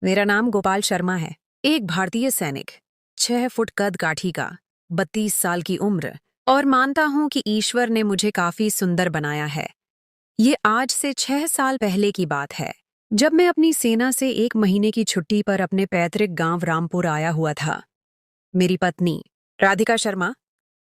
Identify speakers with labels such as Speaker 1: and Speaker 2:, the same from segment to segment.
Speaker 1: मेरा नाम गोपाल शर्मा है। एक भारतीय सैनिक, 6 फुट कद काठी का, 32 साल की उम्र, और मानता हूं कि ईश्वर ने मुझे काफी सुंदर बनाया है। ये आज से 6 साल पहले की बात है, जब मैं अपनी सेना से 1 महीने की छुट्टी पर अपने पैतृक गांव रामपुर आया हुआ था। मेरी पत्नी राधिका शर्मा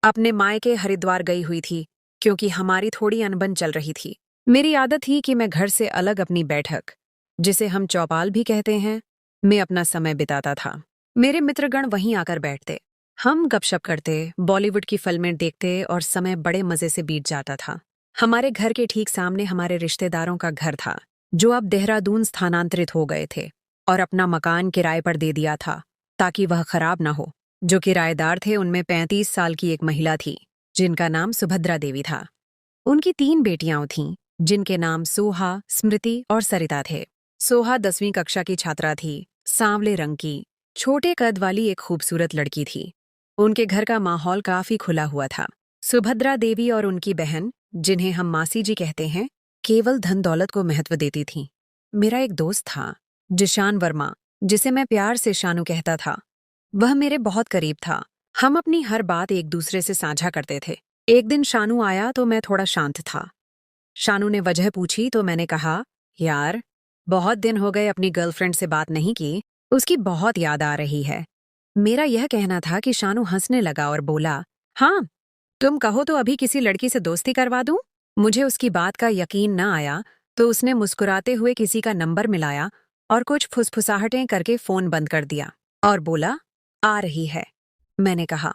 Speaker 1: अपने मायके हरिद्वार गई हुई थी, क्योंकि हमारी थोड़ी अनबन चल रही थी। मेरी आदत थी कि मैं घर से अलग अपनी बैठक, जिसे हम चौपाल भी कहते हैं, में अपना समय बिताता था। मेरे मित्रगण वहीं आकर बैठते। हम गपशप करते, बॉलीवुड की फिल्में देखते और समय बड़े मजे से बीत जाता था। हमारे घर के ठीक सामने हमारे रिश्तेदारों का घर था, जो अब देहरादून स्थानांतरित हो गए थे और अपना मकान किराए पर दे दिया था, ताकि वह खराब न हो। जो किराएदार थे उनमें 35 साल की एक महिला थी, जिनका नाम सुभद्रा देवी था। उनकी 3 बेटियां थीं, जिनके नाम सोहा, स्मृति और सरिता थे। सोहा 10वीं कक्षा की छात्रा थी, सांवले रंग की, छोटे कद वाली एक खूबसूरत लड़की थी। उनके घर का माहौल काफी खुला हुआ था। सुभद्रा देवी और उनकी बहन, जिन्हें हम मासी जी कहते हैं, केवल धन दौलत को महत्व देती थीं। मेरा एक दोस्त था, जिशान वर्मा, जिसे मैं प्यार से शानू कहता था। वह मेरे बहुत करीब था। हम अपनी हर बात एक दूसरे से साझा करते थे। एक दिन शानू आया तो मैं थोड़ा शांत था। शानू ने वजह पूछी तो मैंने कहा, यार, बहुत दिन हो गए अपनी गर्लफ्रेंड से बात नहीं की, उसकी बहुत याद आ रही है। मेरा यह कहना था कि शानू हंसने लगा और बोला, हाँ, तुम कहो तो अभी किसी लड़की से दोस्ती करवा दूं? मुझे उसकी बात का यकीन न आया, तो उसने मुस्कुराते हुए किसी का नंबर मिलाया और कुछ फुसफुसाहटें करके फोन बंद कर दिया और बोला, आ रही है। मैंने कहा,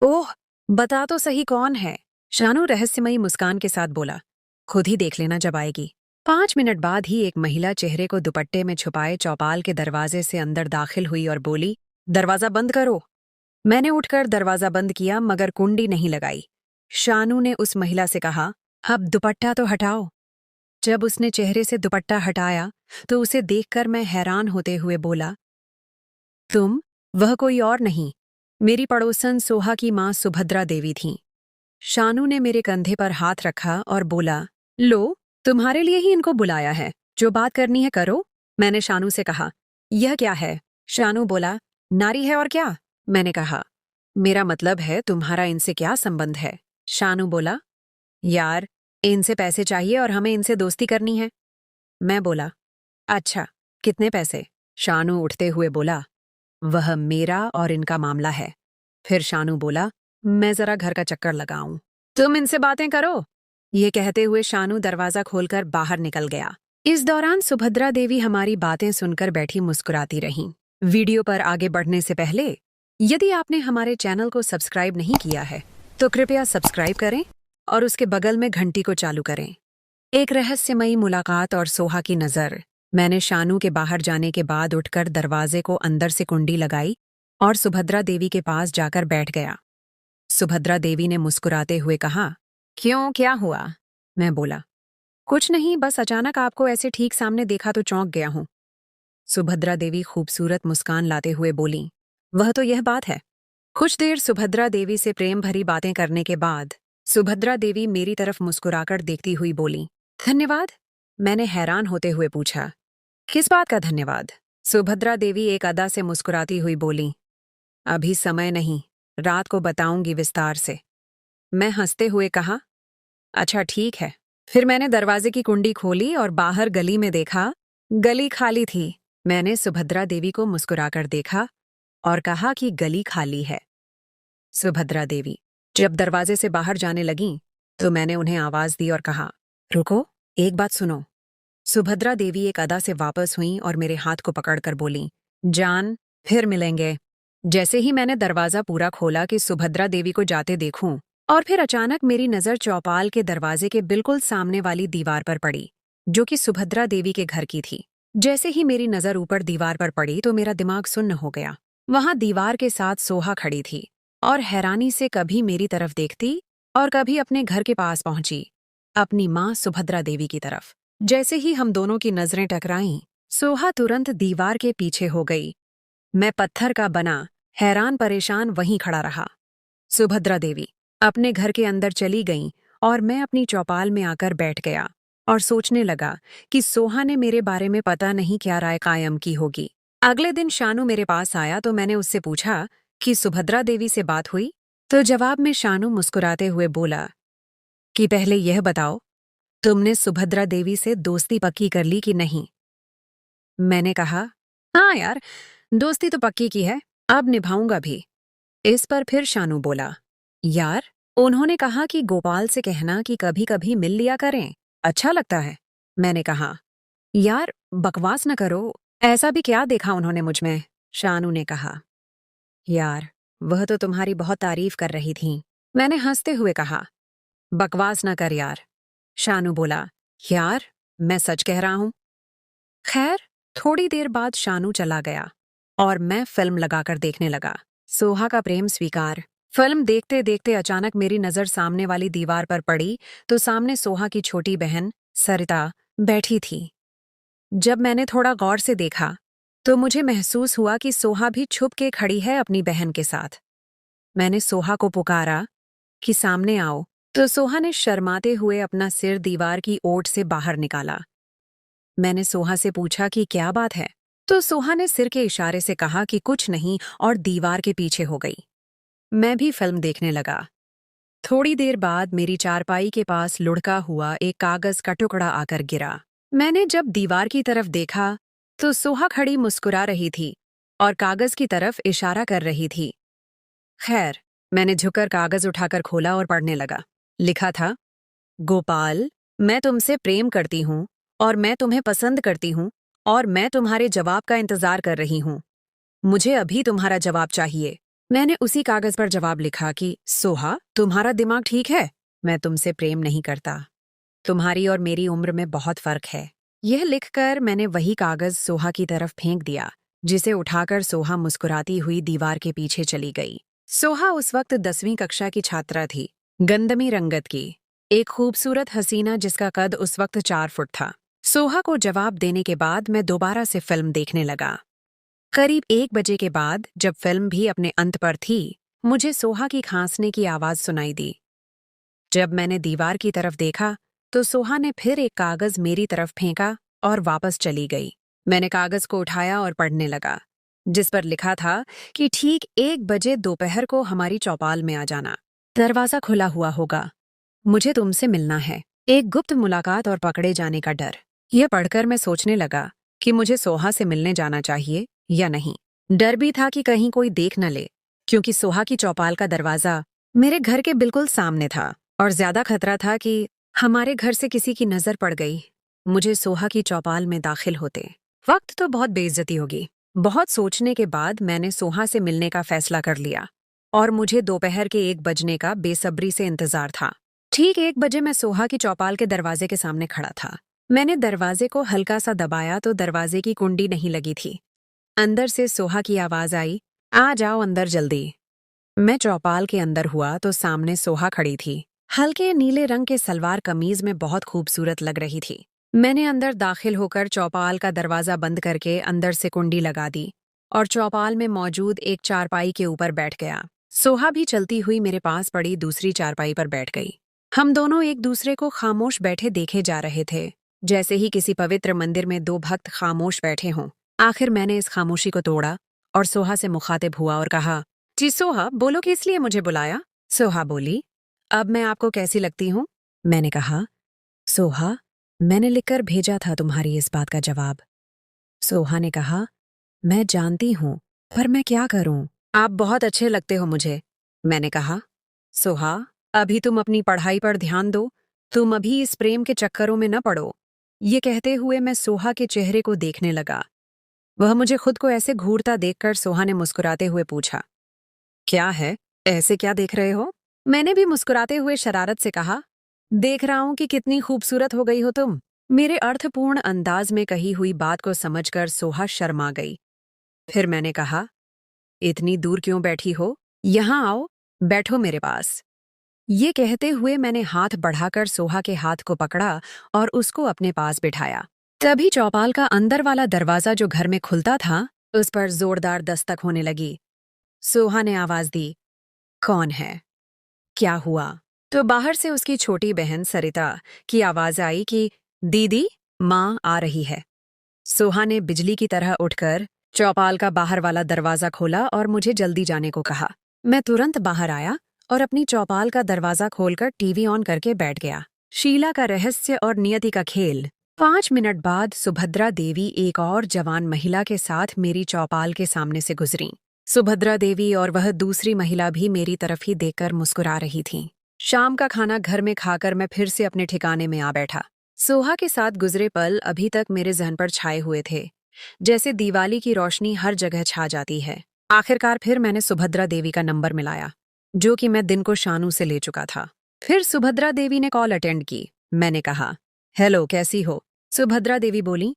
Speaker 1: ओह, बता तो सही कौन है? शानू रहस्यमयी मुस्कान के साथ बोला, खुद ही देख लेना जब आएगी। 5 मिनट बाद ही एक महिला चेहरे को दुपट्टे में छुपाए चौपाल के दरवाजे से अंदर दाखिल हुई और बोली, दरवाजा बंद करो। मैंने उठकर दरवाजा बंद किया, मगर कुंडी नहीं लगाई। शानू ने उस महिला से कहा, अब दुपट्टा तो हटाओ। जब उसने चेहरे से दुपट्टा हटाया, तो उसे देखकर मैं हैरान होते हुए बोला, तुम? वह कोई और नहीं, मेरी पड़ोसन सोहा की मां सुभद्रा देवी थीं। शानू ने मेरे कंधे पर हाथ रखा और बोला, लो, तुम्हारे लिए ही इनको बुलाया है, जो बात करनी है करो। मैंने शानू से कहा, यह क्या है? शानू बोला, नारी है और क्या? मैंने कहा, मेरा मतलब है तुम्हारा इनसे क्या संबंध है? शानू बोला, यार, इनसे पैसे चाहिए और हमें इनसे दोस्ती करनी है। मैं बोला, अच्छा, कितने पैसे? शानू उठते हुए बोला, वह मेरा और इनका मामला है। फिर शानू बोला, मैं जरा घर का चक्कर लगाऊं। तुम इनसे बातें करो। ये कहते हुए शानू दरवाजा खोलकर बाहर निकल गया। इस दौरान सुभद्रा देवी हमारी बातें सुनकर बैठी मुस्कुराती रहीं। वीडियो पर आगे बढ़ने से पहले, यदि आपने हमारे चैनल को सब्सक्राइब नहीं किया है, तो कृपया सब्सक्राइब करें और उसके बगल में घंटी को चालू करें। एक रहस्यमयी मुलाकात और सोहा की नजर। मैंने शानू के बाहर जाने के बाद उठकर दरवाजे को अंदर से कुंडी लगाई और सुभद्रा देवी के पास जाकर बैठ गया। सुभद्रा देवी ने मुस्कुराते हुए कहा, क्यों, क्या हुआ? मैं बोला, कुछ नहीं, बस अचानक आपको ऐसे ठीक सामने देखा तो चौंक गया हूं। सुभद्रा देवी खूबसूरत मुस्कान लाते हुए बोली, वह तो यह बात है। कुछ देर सुभद्रा देवी से प्रेम भरी बातें करने के बाद सुभद्रा देवी मेरी तरफ मुस्कुराकर देखती हुई बोली, धन्यवाद। मैंने हैरान होते हुए पूछा, किस बात का धन्यवाद? सुभद्रा देवी एक अदा से मुस्कुराती हुई बोली, अभी समय नहीं, रात को बताऊंगी विस्तार से। मैं हंसते हुए कहा, अच्छा ठीक है। फिर मैंने दरवाजे की कुंडी खोली और बाहर गली में देखा। गली खाली थी। मैंने सुभद्रा देवी को मुस्कुराकर देखा और कहा कि गली खाली है। सुभद्रा देवी जब दरवाजे से बाहर जाने लगीं, तो मैंने उन्हें आवाज दी और कहा, रुको, एक बात सुनो। सुभद्रा देवी एक अदा से वापस हुईं और मेरे हाथ को पकड़कर बोलीं, जान, फिर मिलेंगे। जैसे ही मैंने दरवाजा पूरा खोला कि सुभद्रा देवी को जाते देखूं, और फिर अचानक मेरी नजर चौपाल के दरवाजे के बिल्कुल सामने वाली दीवार पर पड़ी, जो कि सुभद्रा देवी के घर की थी। जैसे ही मेरी नजर ऊपर दीवार पर पड़ी तो मेरा दिमाग सुन्न हो गया। वहां दीवार के साथ सोहा खड़ी थी और हैरानी से कभी मेरी तरफ देखती और कभी अपने घर के पास पहुंची, अपनी मां सुभद्रा देवी की तरफ। जैसे ही हम दोनों की नजरें टकराईं, सोहा तुरंत दीवार के पीछे हो गई। मैं पत्थर का बना, हैरान परेशान वहीं खड़ा रहा। सुभद्रा देवी अपने घर के अंदर चली गईं और मैं अपनी चौपाल में आकर बैठ गया और सोचने लगा कि सोहा ने मेरे बारे में पता नहीं क्या राय कायम की होगी। अगले दिन शानू मेरे पास आया तो मैंने उससे पूछा कि सुभद्रा देवी से बात हुई। तो जवाब में शानू मुस्कुराते हुए बोला कि पहले यह बताओ, तुमने सुभद्रा देवी से दोस्ती पक्की कर ली कि नहीं? मैंने कहा, हाँ यार, दोस्ती तो पक्की की है, अब निभाऊंगा भी। इस पर फिर शानू बोला, यार, उन्होंने कहा कि गोपाल से कहना कि कभी कभी मिल लिया करें, अच्छा लगता है। मैंने कहा, यार बकवास न करो, ऐसा भी क्या देखा उन्होंने मुझ में? शानू ने कहा, यार वह तो तुम्हारी बहुत तारीफ कर रही थीं। मैंने हंसते हुए कहा, बकवास न कर यार। शानू बोला, यार मैं सच कह रहा हूं। खैर, थोड़ी देर बाद शानू चला गया और मैं फिल्म लगाकर देखने लगा, सोहा का प्रेम स्वीकार। फिल्म देखते देखते अचानक मेरी नजर सामने वाली दीवार पर पड़ी तो सामने सोहा की छोटी बहन सरिता बैठी थी। जब मैंने थोड़ा गौर से देखा तो मुझे महसूस हुआ कि सोहा भी छुप के खड़ी है अपनी बहन के साथ। मैंने सोहा को पुकारा कि सामने आओ, तो सोहा ने शर्माते हुए अपना सिर दीवार की ओट से बाहर निकाला। मैंने सोहा से पूछा कि क्या बात है, तो सोहा ने सिर के इशारे से कहा कि कुछ नहीं और दीवार के पीछे हो गई। मैं भी फिल्म देखने लगा। थोड़ी देर बाद मेरी चारपाई के पास लुढ़का हुआ एक कागज का टुकड़ा आकर गिरा। मैंने जब दीवार की तरफ देखा तो सोहा खड़ी मुस्कुरा रही थी और कागज की तरफ इशारा कर रही थी। खैर, मैंने झुककर कागज उठाकर खोला और पढ़ने लगा। लिखा था, गोपाल, मैं तुमसे प्रेम करती हूँ और मैं तुम्हें पसंद करती हूँ और मैं तुम्हारे जवाब का इंतजार कर रही हूँ। मुझे अभी तुम्हारा जवाब चाहिए। मैंने उसी कागज पर जवाब लिखा कि सोहा, तुम्हारा दिमाग ठीक है, मैं तुमसे प्रेम नहीं करता। तुम्हारी और मेरी उम्र में बहुत फर्क है। यह लिखकर मैंने वही कागज सोहा की तरफ फेंक दिया, जिसे उठाकर सोहा मुस्कुराती हुई दीवार के पीछे चली गई। सोहा उस वक्त 10वीं कक्षा की छात्रा थी, गंदमी रंगत की, एक खूबसूरत हसीना जिसका कद उस वक्त 4 फुट था। सोहा को जवाब देने के बाद मैं दोबारा से फिल्म देखने लगा। करीब 1 बजे के बाद जब फिल्म भी अपने अंत पर थी, मुझे सोहा की खांसने की आवाज सुनाई दी। जब मैंने दीवार की तरफ देखा तो सोहा ने फिर एक कागज मेरी तरफ फेंका और वापस चली गई। मैंने कागज को उठाया और पढ़ने लगा, जिस पर लिखा था कि ठीक 1 बजे दोपहर को हमारी चौपाल में आ जाना। दरवाजा खुला हुआ होगा। मुझे तुमसे मिलना है। एक गुप्त मुलाकात और पकड़े जाने का डर। यह पढ़कर मैं सोचने लगा कि मुझे सोहा से मिलने जाना चाहिए या नहीं। डर भी था कि कहीं कोई देख न ले, क्योंकि सोहा की चौपाल का दरवाजा मेरे घर के बिल्कुल सामने था और ज्यादा खतरा था कि हमारे घर से किसी की नजर पड़ गई, मुझे सोहा की चौपाल में दाखिल होते वक्त तो बहुत बेइज्जती होगी। बहुत सोचने के बाद मैंने सोहा से मिलने का फैसला कर लिया और मुझे दोपहर के 1 बजने का बेसब्री से इंतजार था। ठीक 1 बजे मैं सोहा की चौपाल के दरवाजे के सामने खड़ा था। मैंने दरवाजे को हल्का सा दबाया तो दरवाजे की कुंडी नहीं लगी थी। अंदर से सोहा की आवाज आई, आ जाओ अंदर जल्दी। मैं चौपाल के अंदर हुआ तो सामने सोहा खड़ी थी। हल्के नीले रंग के सलवार कमीज में बहुत खूबसूरत लग रही थी। मैंने अंदर दाखिल होकर चौपाल का दरवाजा बंद करके अंदर से कुंडी लगा दी और चौपाल में मौजूद एक चारपाई के ऊपर बैठ गया। सोहा भी चलती हुई मेरे पास पड़ी दूसरी चारपाई पर बैठ गई। हम दोनों एक दूसरे को खामोश बैठे देखे जा रहे थे, जैसे ही किसी पवित्र मंदिर में 2 भक्त खामोश बैठे हों। आखिर मैंने इस खामोशी को तोड़ा और सोहा से मुखातिब हुआ और कहा, जी सोहा, बोलो कि इसलिए मुझे बुलाया? सोहा बोली, अब मैं आपको कैसी लगती हूँ? मैंने कहा, सोहा, मैंने लिखकर भेजा था तुम्हारी इस बात का जवाब। सोहा ने कहा, मैं जानती हूँ, पर मैं क्या करूँ? आप बहुत अच्छे लगते हो मुझे। मैंने कहा, सोहा, अभी तुम अपनी पढ़ाई पर ध्यान दो, तुम अभी इस प्रेम के चक्करों में न पड़ो। ये कहते हुए मैं सोहा के चेहरे को देखने लगा। वह मुझे खुद को ऐसे घूरता देखकर सोहा ने मुस्कुराते हुए पूछा, क्या है, ऐसे क्या देख रहे हो? मैंने भी मुस्कुराते हुए शरारत से कहा, देख रहा हूं कि कितनी खूबसूरत हो गई हो तुम। मेरे अर्थपूर्ण अंदाज में कही हुई बात को समझकर सोहा शर्मा गई। फिर मैंने कहा, इतनी दूर क्यों बैठी हो? यहाँ आओ, बैठो मेरे पास। ये कहते हुए मैंने हाथ बढ़ाकर सोहा के हाथ को पकड़ा और उसको अपने पास बिठाया। तभी चौपाल का अंदर वाला दरवाजा जो घर में खुलता था, उस पर जोरदार दस्तक होने लगी। सोहा ने आवाज दी, कौन है? क्या हुआ? तो बाहर से उसकी छोटी बहन सरिता की आवाज आई कि दीदी, माँ आ रही है। सोहा ने बिजली की तरह उठकर चौपाल का बाहर वाला दरवाजा खोला और मुझे जल्दी जाने को कहा। मैं तुरंत बाहर आया और अपनी चौपाल का दरवाजा खोलकर टीवी ऑन करके बैठ गया। शीला का रहस्य और नियति का खेल। 5 मिनट बाद सुभद्रा देवी एक और जवान महिला के साथ मेरी चौपाल के सामने से गुजरी। सुभद्रा देवी और वह दूसरी महिला भी मेरी तरफ ही देखकर मुस्कुरा रही थीं। शाम का खाना घर में खाकर मैं फिर से अपने ठिकाने में आ बैठा। सोहा के साथ गुजरे पल अभी तक मेरे जहन पर छाए हुए थे, जैसे दिवाली की रोशनी हर जगह छा जाती है। आखिरकार फिर मैंने सुभद्रा देवी का नंबर मिलाया, जो कि मैं दिन को शानू से ले चुका था। फिर सुभद्रा देवी ने कॉल अटेंड की। मैंने कहा, हेलो, कैसी हो? सुभद्रा देवी बोली,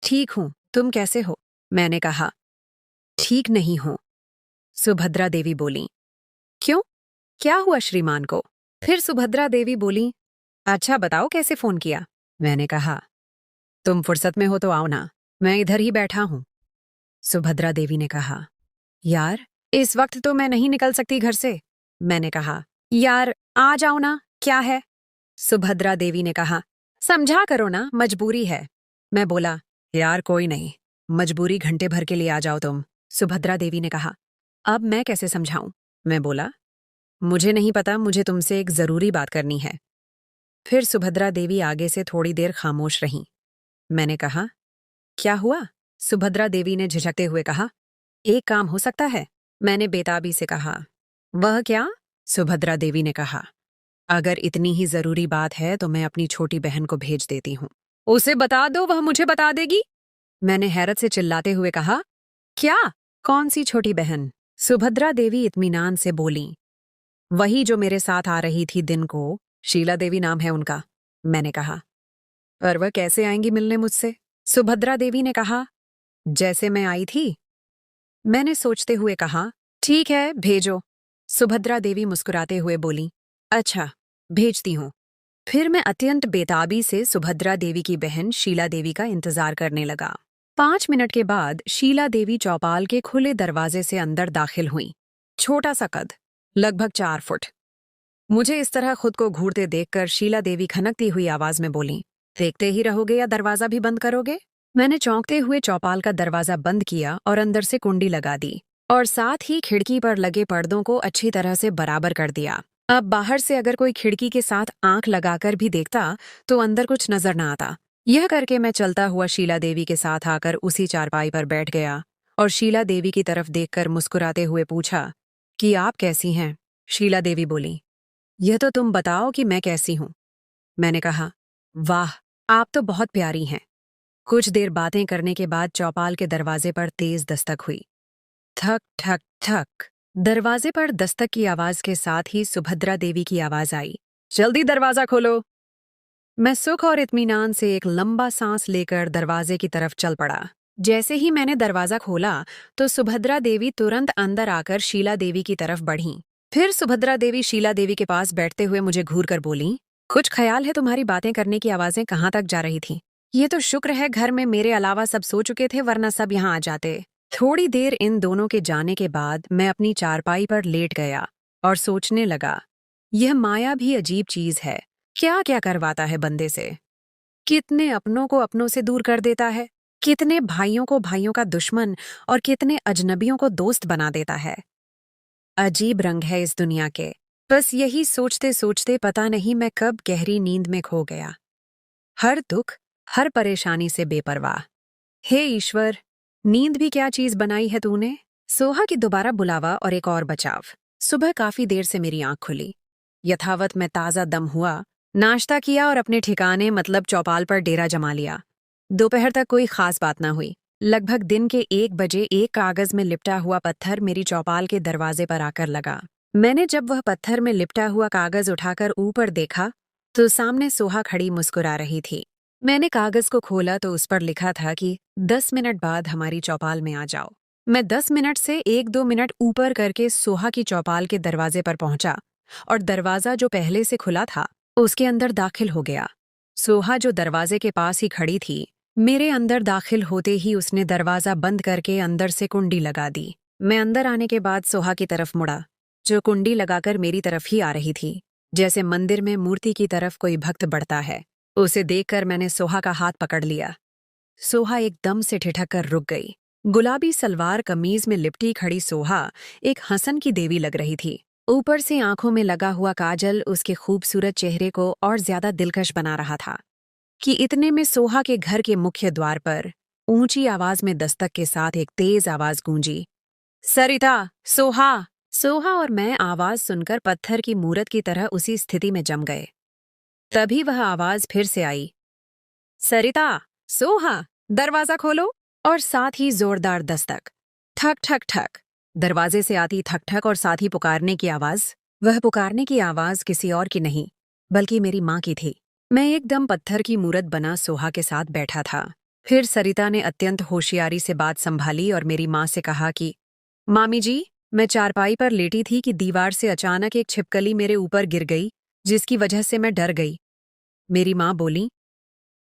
Speaker 1: ठीक हूँ, तुम कैसे हो? मैंने कहा, ठीक नहीं हूँ। सुभद्रा देवी बोली, क्यों, क्या हुआ श्रीमान को? फिर सुभद्रा देवी बोली, अच्छा बताओ, कैसे फोन किया? मैंने कहा, तुम फुर्सत में हो तो आओ ना, मैं इधर ही बैठा हूं। सुभद्रा देवी ने कहा, यार इस वक्त तो मैं नहीं निकल सकती घर से। मैंने कहा, यार आ जाओ ना, क्या है? सुभद्रा देवी ने कहा, समझा करो ना, मजबूरी है। मैं बोला, यार कोई नहीं, मजबूरी घंटे भर के लिए आ जाओ तुम। सुभद्रा देवी ने कहा, अब मैं कैसे समझाऊं? मैं बोला, मुझे नहीं पता, मुझे तुमसे एक जरूरी बात करनी है। फिर सुभद्रा देवी आगे से थोड़ी देर खामोश रहीं। मैंने कहा, क्या हुआ? सुभद्रा देवी ने झिझकते हुए कहा, एक काम हो सकता है। मैंने बेताबी से कहा, वह क्या? सुभद्रा देवी ने कहा, अगर इतनी ही जरूरी बात है तो मैं अपनी छोटी बहन को भेज देती हूँ। उसे बता दो, वह मुझे बता देगी। मैंने हैरत से चिल्लाते हुए कहा, क्या? कौन सी छोटी बहन? सुभद्रा देवी इत्मीनान से बोली, वही जो मेरे साथ आ रही थी दिन को, शीला देवी नाम है उनका। मैंने कहा, पर वह कैसे आएंगी मिलने मुझसे? सुभद्रा देवी ने कहा, जैसे मैं आई थी। मैंने सोचते हुए कहा, ठीक है, भेजो। सुभद्रा देवी मुस्कुराते हुए बोली, अच्छा, भेजती हूँ। फिर मैं अत्यंत बेताबी से सुभद्रा देवी की बहन शीला देवी का इंतजार करने लगा। 5 मिनट के बाद शीला देवी चौपाल के खुले दरवाजे से अंदर दाखिल हुई। छोटा सा कद, लगभग 4 फुट। मुझे इस तरह खुद को घूरते देखकर शीला देवी खनकती हुई आवाज में बोली, देखते ही रहोगे या दरवाजा भी बंद करोगे? मैंने चौंकते हुए चौपाल का दरवाजा बंद किया और अंदर से कुंडी लगा दी और साथ ही खिड़की पर लगे पर्दों को अच्छी तरह से बराबर कर दिया। अब बाहर से अगर कोई खिड़की के साथ आंख लगाकर भी देखता तो अंदर कुछ नजर न आता। यह करके मैं चलता हुआ शीला देवी के साथ आकर उसी चारपाई पर बैठ गया और शीला देवी की तरफ देखकर मुस्कुराते हुए पूछा कि आप कैसी हैं? शीला देवी बोली, यह तो तुम बताओ कि मैं कैसी हूं। मैंने कहा, वाह, आप तो बहुत प्यारी हैं। कुछ देर बातें करने के बाद चौपाल के दरवाजे पर तेज दस्तक हुई। ठक ठक ठक। दरवाजे पर दस्तक की आवाज के साथ ही सुभद्रा देवी की आवाज आई, जल्दी दरवाजा खोलो। मैं सुख और इत्मीनान से एक लंबा सांस लेकर दरवाजे की तरफ चल पड़ा। जैसे ही मैंने दरवाजा खोला तो सुभद्रा देवी तुरंत अंदर आकर शीला देवी की तरफ बढ़ीं। फिर सुभद्रा देवी शीला देवी के पास बैठते हुए मुझे घूर कर बोली, कुछ ख्याल है तुम्हारी बातें करने की आवाजें कहाँ तक जा रही थीं? ये तो शुक्र है घर में मेरे अलावा सब सो चुके थे, वरना सब यहाँ आ जाते। थोड़ी देर इन दोनों के जाने के बाद मैं अपनी चारपाई पर लेट गया और सोचने लगा, यह माया भी अजीब चीज है, क्या क्या करवाता है बंदे से। कितने अपनों को अपनों से दूर कर देता है, कितने भाइयों को भाइयों का दुश्मन और कितने अजनबियों को दोस्त बना देता है। अजीब रंग है इस दुनिया के। बस यही सोचते सोचते पता नहीं मैं कब गहरी नींद में खो गया। हर दुख, हर परेशानी से बेपरवाह। हे ईश्वर, नींद भी क्या चीज बनाई है तूने। सोहा की दोबारा बुलावा और एक और बचाव। सुबह काफी देर से मेरी आंख खुली। यथावत मैं ताजा दम हुआ, नाश्ता किया और अपने ठिकाने मतलब चौपाल पर डेरा जमा लिया। दोपहर तक कोई खास बात ना हुई। लगभग दिन के 1 बजे एक कागज में लिपटा हुआ पत्थर मेरी चौपाल के दरवाजे पर आकर लगा। मैंने जब वह पत्थर में लिपटा हुआ कागज उठाकर ऊपर देखा तो सामने सोहा खड़ी मुस्कुरा रही थी। मैंने कागज को खोला तो उस पर लिखा था कि 10 मिनट बाद हमारी चौपाल में आ जाओ। मैं 10 मिनट से 1-2 मिनट ऊपर करके सोहा की चौपाल के दरवाजे पर पहुंचा और दरवाजा जो पहले से खुला था उसके अंदर दाखिल हो गया। सोहा जो दरवाजे के पास ही खड़ी थी, मेरे अंदर दाखिल होते ही उसने दरवाजा बंद करके अंदर से कुंडी लगा दी। मैं अंदर आने के बाद सोहा की तरफ मुड़ा, जो कुंडी लगाकर मेरी तरफ ही आ रही थी, जैसे मंदिर में मूर्ति की तरफ कोई भक्त बढ़ता है। उसे देखकर मैंने सोहा का हाथ पकड़ लिया। सोहा एकदम से ठिठक कर रुक गई। गुलाबी सलवार कमीज में लिपटी खड़ी सोहा एक हसन की देवी लग रही थी। ऊपर से आंखों में लगा हुआ काजल उसके खूबसूरत चेहरे को और ज्यादा दिलकश बना रहा था कि इतने में सोहा के घर के मुख्य द्वार पर ऊंची आवाज में दस्तक के साथ एक तेज आवाज गूंजी, सरिता, सोहा। सोहा और मैं आवाज सुनकर पत्थर की मूरत की तरह उसी स्थिति में जम गए। तभी वह आवाज फिर से आई, सरिता, सोहा, दरवाजा खोलो। और साथ ही जोरदार दस्तक, ठक ठक ठक। दरवाजे से आती ठक ठक और साथ ही पुकारने की आवाज। वह पुकारने की आवाज किसी और की नहीं बल्कि मेरी माँ की थी। मैं एकदम पत्थर की मूरत बना सोहा के साथ बैठा था। फिर सरिता ने अत्यंत होशियारी से बात संभाली और मेरी माँ से कहा कि मामी जी, मैं चारपाई पर लेटी थी कि दीवार से अचानक एक छिपकली मेरे ऊपर गिर गई, जिसकी वजह से मैं डर गई। मेरी माँ बोली,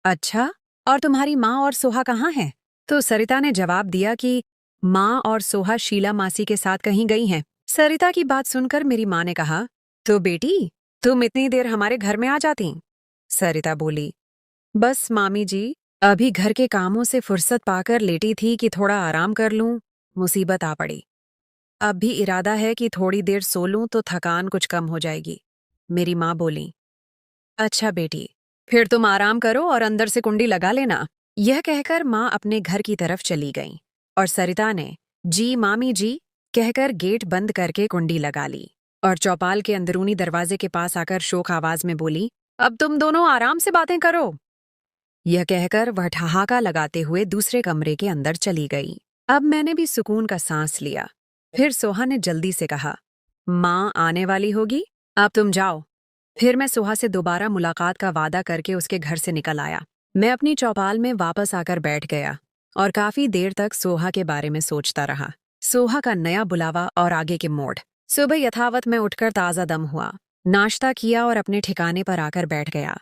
Speaker 1: अच्छा, और तुम्हारी माँ और सोहा कहाँ हैं? तो सरिता ने जवाब दिया कि माँ और सोहा शीला मासी के साथ कहीं गई हैं। सरिता की बात सुनकर मेरी माँ ने कहा, तो बेटी, तुम इतनी देर हमारे घर में आ जाती? सरिता बोली, बस मामी जी, अभी घर के कामों से फुर्सत पाकर लेटी थी कि थोड़ा आराम कर लूं, मुसीबत आ पड़ी। अब भी इरादा है कि थोड़ी देर सो लूं तो थकान कुछ कम हो जाएगी। मेरी माँ बोली, अच्छा बेटी, फिर तुम आराम करो और अंदर से कुंडी लगा लेना। यह कहकर माँ अपने घर की तरफ चली गई और सरिता ने जी मामी जी कहकर गेट बंद करके कुंडी लगा ली और चौपाल के अंदरूनी दरवाजे के पास आकर शोक आवाज में बोली, अब तुम दोनों आराम से बातें करो। यह कहकर वह ठहाका लगाते हुए दूसरे कमरे के अंदर चली गई। अब मैंने भी सुकून का सांस लिया। फिर सोहा ने जल्दी से कहा, माँ आने वाली होगी, अब तुम जाओ। फिर मैं सोहा से दोबारा मुलाकात का वादा करके उसके घर से निकल आया। मैं अपनी चौपाल में वापस आकर बैठ गया और काफी देर तक सोहा के बारे में सोचता रहा। सोहा का नया बुलावा और आगे के मोड़। सुबह यथावत मैं उठकर ताज़ा दम हुआ, नाश्ता किया और अपने ठिकाने पर आकर बैठ गया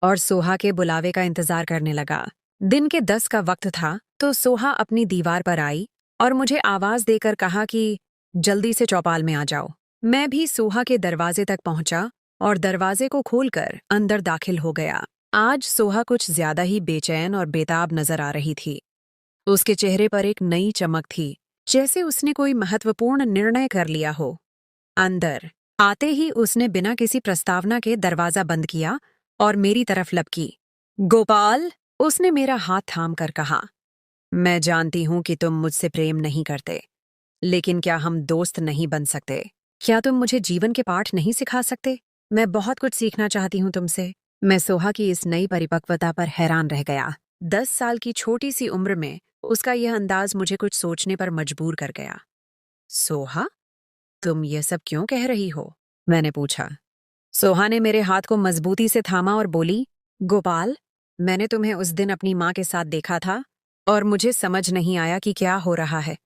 Speaker 1: और सोहा के बुलावे का इंतजार करने लगा। दिन के 10 का वक्त था तो सोहा अपनी दीवार पर आई और मुझे आवाज देकर कहा कि जल्दी से चौपाल में आ जाओ। मैं भी सोहा के दरवाजे तक पहुंचा और दरवाजे को खोलकर अंदर दाखिल हो गया। आज सोहा कुछ ज्यादा ही बेचैन और बेताब नजर आ रही थी। उसके चेहरे पर एक नई चमक थी, जैसे उसने कोई महत्वपूर्ण निर्णय कर लिया हो। अंदर आते ही उसने बिना किसी प्रस्तावना के दरवाजा बंद किया और मेरी तरफ लपकी। गोपाल, उसने मेरा हाथ थाम कर कहा, मैं जानती हूं कि तुम मुझसे प्रेम नहीं करते, लेकिन क्या हम दोस्त नहीं बन सकते? क्या तुम मुझे जीवन के पाठ नहीं सिखा सकते? मैं बहुत कुछ सीखना चाहती हूँ तुमसे। मैं सोहा की इस नई परिपक्वता पर हैरान रह गया। 10 साल की छोटी सी उम्र में उसका यह अंदाज मुझे कुछ सोचने पर मजबूर कर गया। सोहा, तुम ये सब क्यों कह रही हो? मैंने पूछा। सोहा ने मेरे हाथ को मजबूती से थामा और बोली, गोपाल, मैंने तुम्हें उस दिन अपनी माँ के साथ देखा था और मुझे समझ नहीं आया कि क्या हो रहा है,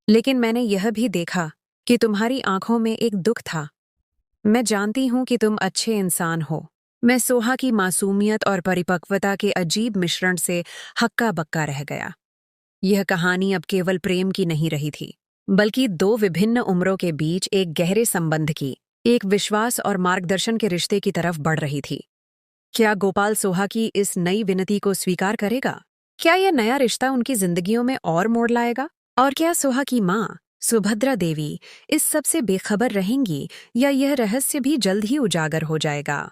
Speaker 1: लेकिन मैंने यह भी देखा कि तुम्हारी आंखों में एक दुख था। मैं जानती हूं कि तुम अच्छे इंसान हो। मैं सोहा की मासूमियत और परिपक्वता के अजीब मिश्रण से हक्का बक्का रह गया। यह कहानी अब केवल प्रेम की नहीं रही थी, बल्कि दो विभिन्न उम्रों के बीच एक गहरे संबंध की, एक विश्वास और मार्गदर्शन के रिश्ते की तरफ बढ़ रही थी। क्या गोपाल सोहा की इस नई विनती को स्वीकार करेगा? क्या यह नया रिश्ता उनकी जिंदगियों में और मोड़ लाएगा? और क्या सोहा की माँ सुभद्रा देवी इस सब से बेखबर रहेंगी या यह रहस्य भी जल्द ही उजागर हो जाएगा?